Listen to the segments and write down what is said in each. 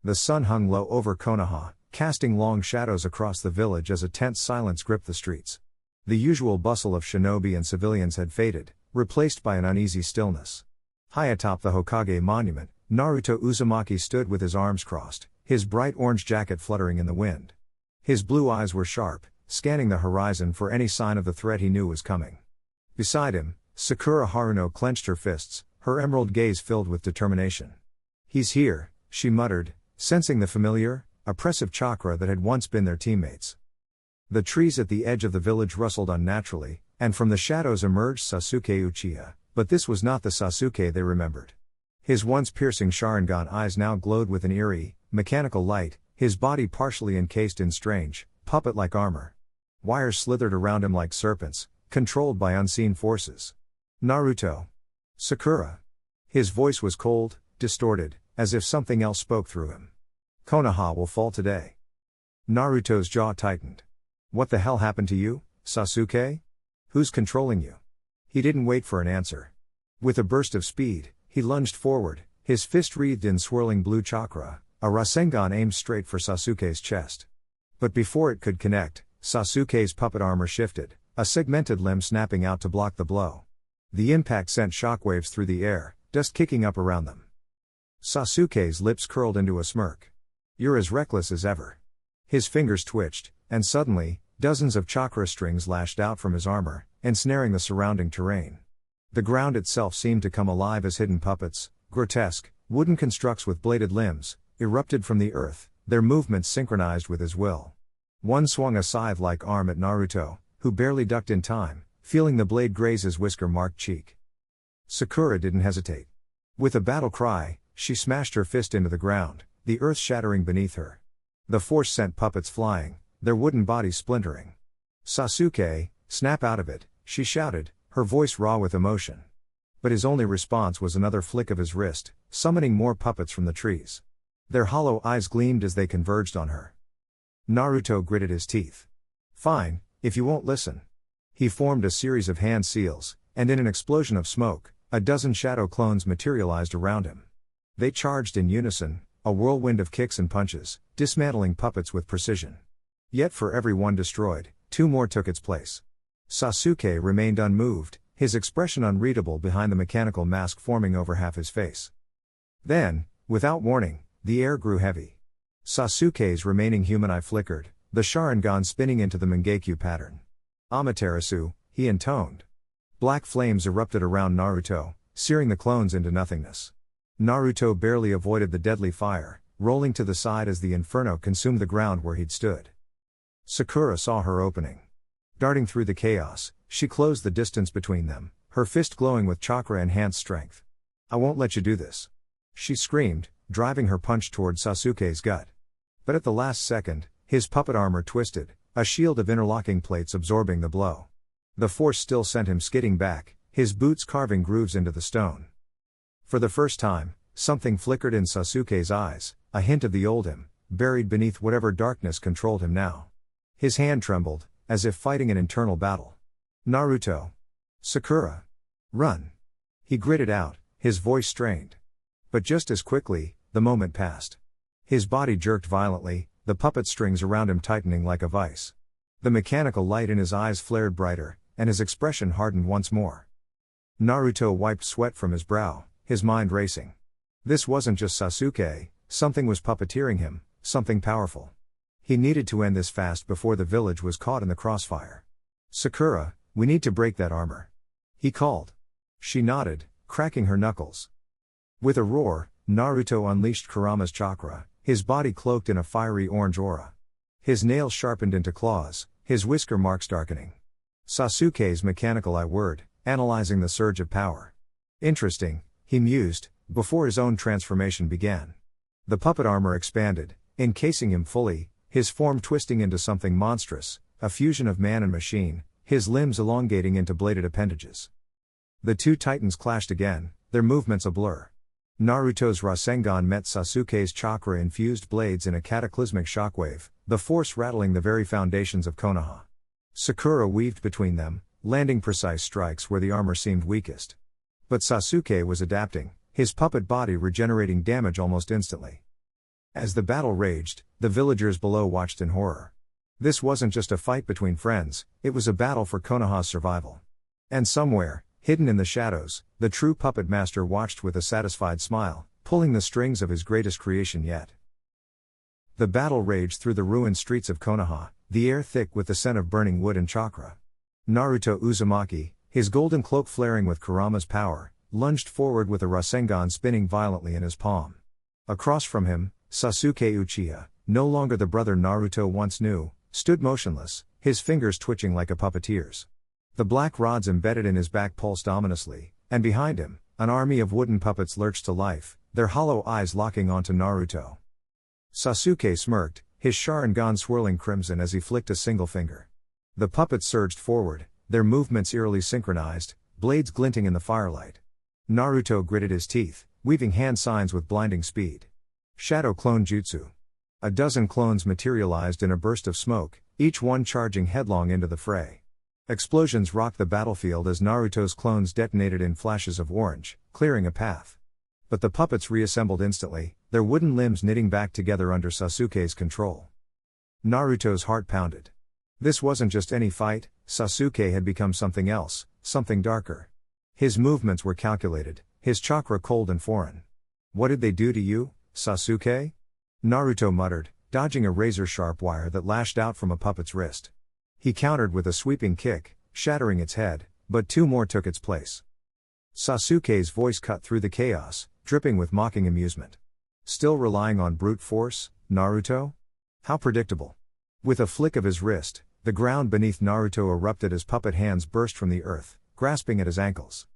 The sun hung low over Konoha, casting long shadows across the village as a tense silence gripped the streets. The usual bustle of shinobi and civilians had faded, replaced by an uneasy stillness. High atop the Hokage monument, Naruto Uzumaki stood with his arms crossed, his bright orange jacket fluttering in the wind. His blue eyes were sharp, scanning the horizon for any sign of the threat he knew was coming. Beside him, Sakura Haruno clenched her fists, her emerald gaze filled with determination. "He's here," she muttered, sensing the familiar, oppressive chakra that had once been their teammates. The trees at the edge of the village rustled unnaturally, and from the shadows emerged Sasuke Uchiha, but this was not the Sasuke they remembered. His once piercing Sharingan eyes now glowed with an eerie, mechanical light, his body partially encased in strange, puppet-like armor. Wires slithered around him like serpents, controlled by unseen forces. "Naruto." "Sakura." His voice was cold, distorted, as if something else spoke through him. "Konoha will fall today." Naruto's jaw tightened. "What the hell happened to you, Sasuke? Who's controlling you?" He didn't wait for an answer. With a burst of speed, he lunged forward, his fist wreathed in swirling blue chakra, a Rasengan aimed straight for Sasuke's chest. But before it could connect, Sasuke's puppet armor shifted, a segmented limb snapping out to block the blow. The impact sent shockwaves through the air, dust kicking up around them. Sasuke's lips curled into a smirk. "You're as reckless as ever." His fingers twitched, and suddenly, dozens of chakra strings lashed out from his armor, ensnaring the surrounding terrain. The ground itself seemed to come alive as hidden puppets, grotesque, wooden constructs with bladed limbs, erupted from the earth, their movements synchronized with his will. One swung a scythe-like arm at Naruto, who barely ducked in time, feeling the blade graze his whisker-marked cheek. Sakura didn't hesitate. With a battle cry, she smashed her fist into the ground, the earth shattering beneath her. The force sent puppets flying, their wooden bodies splintering. "Sasuke, snap out of it," she shouted, her voice raw with emotion. But his only response was another flick of his wrist, summoning more puppets from the trees. Their hollow eyes gleamed as they converged on her. Naruto gritted his teeth. "Fine, if you won't listen." He formed a series of hand seals, and in an explosion of smoke, a dozen shadow clones materialized around him. They charged in unison, a whirlwind of kicks and punches, dismantling puppets with precision. Yet for every one destroyed, two more took its place. Sasuke remained unmoved, his expression unreadable behind the mechanical mask forming over half his face. Then, without warning, the air grew heavy. Sasuke's remaining human eye flickered, the Sharingan spinning into the Mangekyo pattern. "Amaterasu," he intoned. Black flames erupted around Naruto, searing the clones into nothingness. Naruto barely avoided the deadly fire, rolling to the side as the inferno consumed the ground where he'd stood. Sakura saw her opening. Darting through the chaos, she closed the distance between them, her fist glowing with chakra-enhanced strength. "I won't let you do this," she screamed, driving her punch toward Sasuke's gut. But at the last second, his puppet armor twisted, a shield of interlocking plates absorbing the blow. The force still sent him skidding back, his boots carving grooves into the stone. For the first time, something flickered in Sasuke's eyes, a hint of the old him, buried beneath whatever darkness controlled him now. His hand trembled, as if fighting an internal battle. "Naruto. Sakura. Run." He gritted out, his voice strained. But just as quickly, the moment passed. His body jerked violently, the puppet strings around him tightening like a vice. The mechanical light in his eyes flared brighter, and his expression hardened once more. Naruto wiped sweat from his brow, his mind racing. This wasn't just Sasuke, something was puppeteering him, something powerful. He needed to end this fast before the village was caught in the crossfire. "Sakura, we need to break that armor," he called. She nodded, cracking her knuckles. With a roar, Naruto unleashed Kurama's chakra, his body cloaked in a fiery orange aura. His nails sharpened into claws, his whisker marks darkening. Sasuke's mechanical eye whirred, analyzing the surge of power. Interesting, he mused, before his own transformation began. The puppet armor expanded, encasing him fully, his form twisting into something monstrous, a fusion of man and machine, his limbs elongating into bladed appendages. The two titans clashed again, their movements a blur. Naruto's Rasengan met Sasuke's chakra-infused blades in a cataclysmic shockwave, the force rattling the very foundations of Konoha. Sakura weaved between them, landing precise strikes where the armor seemed weakest. But Sasuke was adapting, his puppet body regenerating damage almost instantly. As the battle raged, the villagers below watched in horror. This wasn't just a fight between friends, it was a battle for Konoha's survival. And somewhere, hidden in the shadows, the true puppet master watched with a satisfied smile, pulling the strings of his greatest creation yet. The battle raged through the ruined streets of Konoha, the air thick with the scent of burning wood and chakra. Naruto Uzumaki, his golden cloak flaring with Kurama's power, lunged forward with a Rasengan spinning violently in his palm. Across from him, Sasuke Uchiha, no longer the brother Naruto once knew, stood motionless, his fingers twitching like a puppeteer's. The black rods embedded in his back pulsed ominously, and behind him, an army of wooden puppets lurched to life, their hollow eyes locking onto Naruto. Sasuke smirked, his Sharingan swirling crimson as he flicked a single finger. The puppets surged forward, their movements eerily synchronized, blades glinting in the firelight. Naruto gritted his teeth, weaving hand signs with blinding speed. Shadow Clone Jutsu. A dozen clones materialized in a burst of smoke, each one charging headlong into the fray. Explosions rocked the battlefield as Naruto's clones detonated in flashes of orange, clearing a path. But the puppets reassembled instantly, their wooden limbs knitting back together under Sasuke's control. Naruto's heart pounded. This wasn't just any fight, Sasuke had become something else, something darker. His movements were calculated, his chakra cold and foreign. "What did they do to you, Sasuke?" Naruto muttered, dodging a razor-sharp wire that lashed out from a puppet's wrist. He countered with a sweeping kick, shattering its head, but two more took its place. Sasuke's voice cut through the chaos, dripping with mocking amusement. "Still relying on brute force, Naruto? How predictable." With a flick of his wrist, the ground beneath Naruto erupted as puppet hands burst from the earth, grasping at his ankles.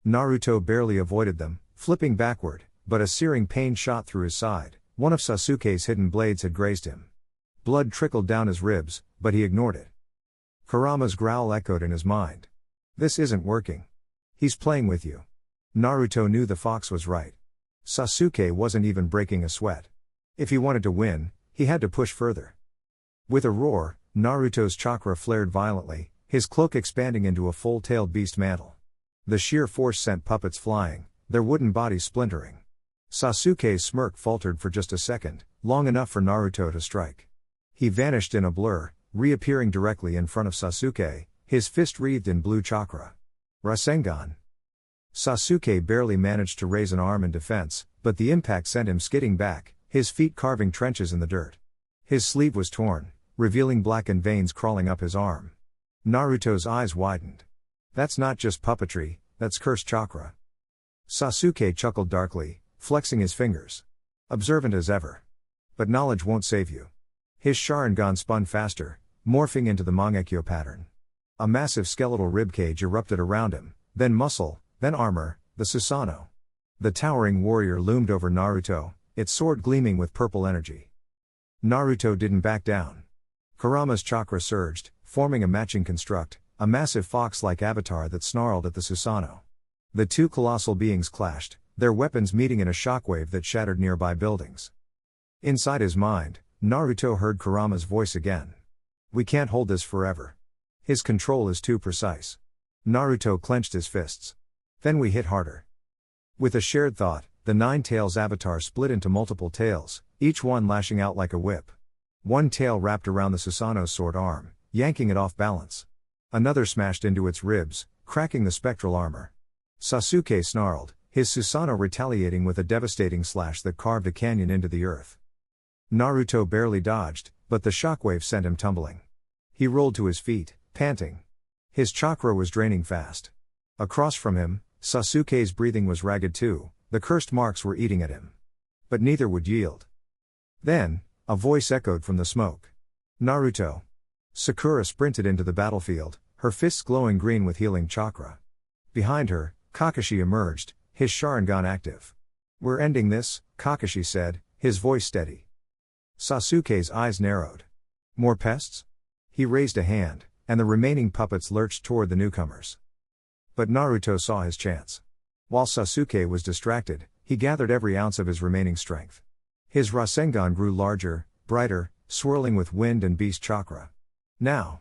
Naruto barely avoided them, flipping backward, but a searing pain shot through his side. One of Sasuke's hidden blades had grazed him. Blood trickled down his ribs, but he ignored it. Kurama's growl echoed in his mind. "This isn't working. He's playing with you." Naruto knew the fox was right. Sasuke wasn't even breaking a sweat. If he wanted to win, he had to push further. With a roar, Naruto's chakra flared violently, his cloak expanding into a full-tailed beast mantle. The sheer force sent puppets flying, their wooden bodies splintering. Sasuke's smirk faltered for just a second, long enough for Naruto to strike. He vanished in a blur, reappearing directly in front of Sasuke, his fist wreathed in blue chakra. Rasengan. Sasuke barely managed to raise an arm in defense, but the impact sent him skidding back, his feet carving trenches in the dirt. His sleeve was torn, revealing blackened veins crawling up his arm. Naruto's eyes widened. "That's not just puppetry, that's cursed chakra." Sasuke chuckled darkly, flexing his fingers. Observant as ever. But knowledge won't save you. His Sharingan spun faster, morphing into the Mangekyo pattern. A massive skeletal ribcage erupted around him, then muscle, then armor, the Susanoo. The towering warrior loomed over Naruto, its sword gleaming with purple energy. Naruto didn't back down. Kurama's chakra surged, forming a matching construct, a massive fox-like avatar that snarled at the Susanoo. The two colossal beings clashed, their weapons meeting in a shockwave that shattered nearby buildings. Inside his mind, Naruto heard Kurama's voice again. "We can't hold this forever. His control is too precise." Naruto clenched his fists. "Then we hit harder." With a shared thought, the Nine Tails avatar split into multiple tails, each one lashing out like a whip. One tail wrapped around the Susanoo's sword arm, yanking it off balance. Another smashed into its ribs, cracking the spectral armor. Sasuke snarled, his Susanoo retaliating with a devastating slash that carved a canyon into the earth. Naruto barely dodged, but the shockwave sent him tumbling. He rolled to his feet, panting. His chakra was draining fast. Across from him, Sasuke's breathing was ragged too, the cursed marks were eating at him. But neither would yield. Then, a voice echoed from the smoke. "Naruto." Sakura sprinted into the battlefield, her fists glowing green with healing chakra. Behind her, Kakashi emerged, his Sharingan active. "We're ending this," Kakashi said, his voice steady. Sasuke's eyes narrowed. "More pests?" He raised a hand, and the remaining puppets lurched toward the newcomers. But Naruto saw his chance. While Sasuke was distracted, he gathered every ounce of his remaining strength. His Rasengan grew larger, brighter, swirling with wind and beast chakra. "Now!"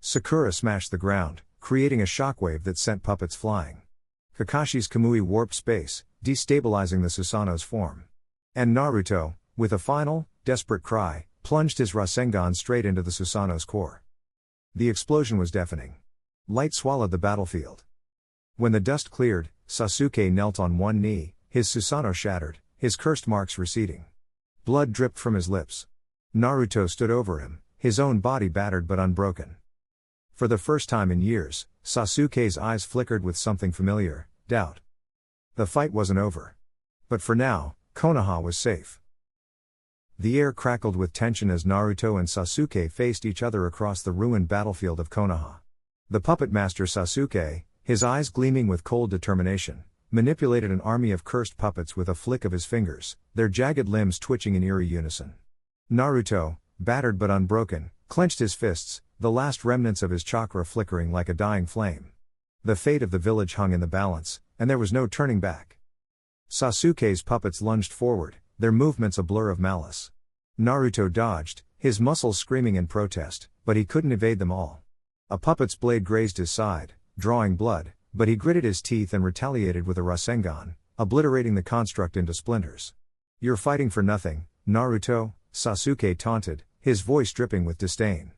Sakura smashed the ground, creating a shockwave that sent puppets flying. Kakashi's Kamui warped space, destabilizing the Susanoo's form. And Naruto, with a final, desperate cry, plunged his Rasengan straight into the Susanoo's core. The explosion was deafening. Light swallowed the battlefield. When the dust cleared, Sasuke knelt on one knee, his Susanoo shattered, his cursed marks receding. Blood dripped from his lips. Naruto stood over him, his own body battered but unbroken. For the first time in years, Sasuke's eyes flickered with something familiar, doubt. The fight wasn't over. But for now, Konoha was safe. The air crackled with tension as Naruto and Sasuke faced each other across the ruined battlefield of Konoha. The puppet master Sasuke, his eyes gleaming with cold determination, manipulated an army of cursed puppets with a flick of his fingers, their jagged limbs twitching in eerie unison. Naruto, battered but unbroken, clenched his fists, the last remnants of his chakra flickering like a dying flame. The fate of the village hung in the balance, and there was no turning back. Sasuke's puppets lunged forward, their movements a blur of malice. Naruto dodged, his muscles screaming in protest, but he couldn't evade them all. A puppet's blade grazed his side, drawing blood, but he gritted his teeth and retaliated with a Rasengan, obliterating the construct into splinters. "You're fighting for nothing, Naruto," Sasuke taunted, his voice dripping with disdain.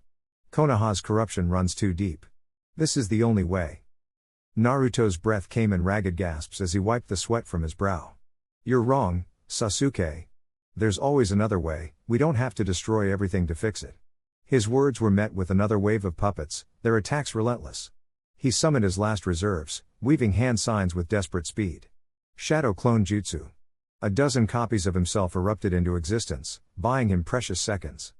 "Konoha's corruption runs too deep. This is the only way." Naruto's breath came in ragged gasps as he wiped the sweat from his brow. "You're wrong, Sasuke. There's always another way, we don't have to destroy everything to fix it." His words were met with another wave of puppets, their attacks relentless. He summoned his last reserves, weaving hand signs with desperate speed. Shadow clone jutsu. A dozen copies of himself erupted into existence, buying him precious seconds.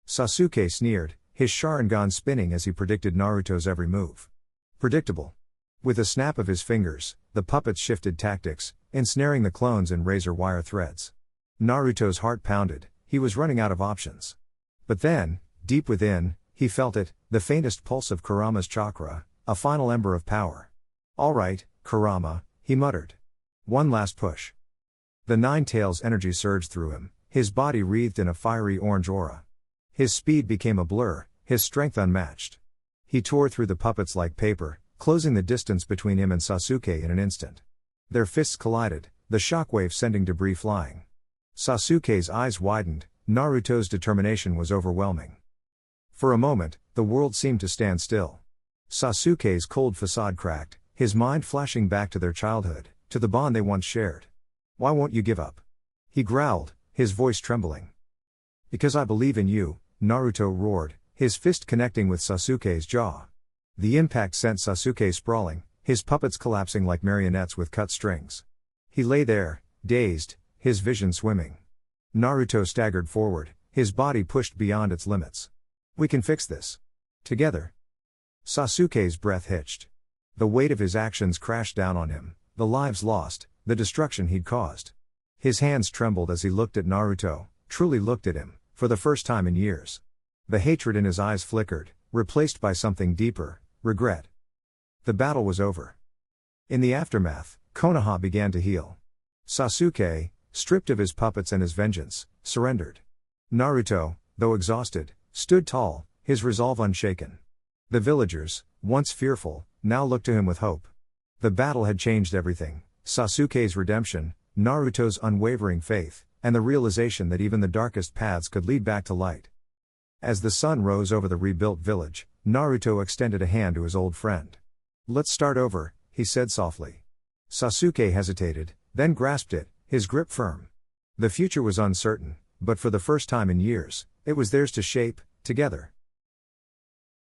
Sasuke sneered, his Sharingan spinning as he predicted Naruto's every move. Predictable. With a snap of his fingers, the puppets shifted tactics, ensnaring the clones in razor wire threads. Naruto's heart pounded, he was running out of options. But then, deep within, he felt it, the faintest pulse of Kurama's chakra, a final ember of power. "All right, Kurama," he muttered. "One last push." The Nine Tails' energy surged through him, his body wreathed in a fiery orange aura. His speed became a blur, his strength unmatched. He tore through the puppets like paper, closing the distance between him and Sasuke in an instant. Their fists collided, the shockwave sending debris flying. Sasuke's eyes widened, Naruto's determination was overwhelming. For a moment, the world seemed to stand still. Sasuke's cold facade cracked, his mind flashing back to their childhood, to the bond they once shared. "Why won't you give up?" he growled, his voice trembling. "Because I believe in you," Naruto roared, his fist connecting with Sasuke's jaw. The impact sent Sasuke sprawling, his puppets collapsing like marionettes with cut strings. He lay there, dazed, his vision swimming. Naruto staggered forward, his body pushed beyond its limits. "We can fix this. Together." Sasuke's breath hitched. The weight of his actions crashed down on him, the lives lost, the destruction he'd caused. His hands trembled as he looked at Naruto, truly looked at him, for the first time in years. The hatred in his eyes flickered, replaced by something deeper, regret. The battle was over. In the aftermath, Konoha began to heal. Sasuke, stripped of his puppets and his vengeance, surrendered. Naruto, though exhausted, stood tall, his resolve unshaken. The villagers, once fearful, now looked to him with hope. The battle had changed everything: Sasuke's redemption, Naruto's unwavering faith, and the realization that even the darkest paths could lead back to light. As the sun rose over the rebuilt village, Naruto extended a hand to his old friend. "Let's start over," he said softly. Sasuke hesitated, then grasped it, his grip firm. The future was uncertain, but for the first time in years, it was theirs to shape, together.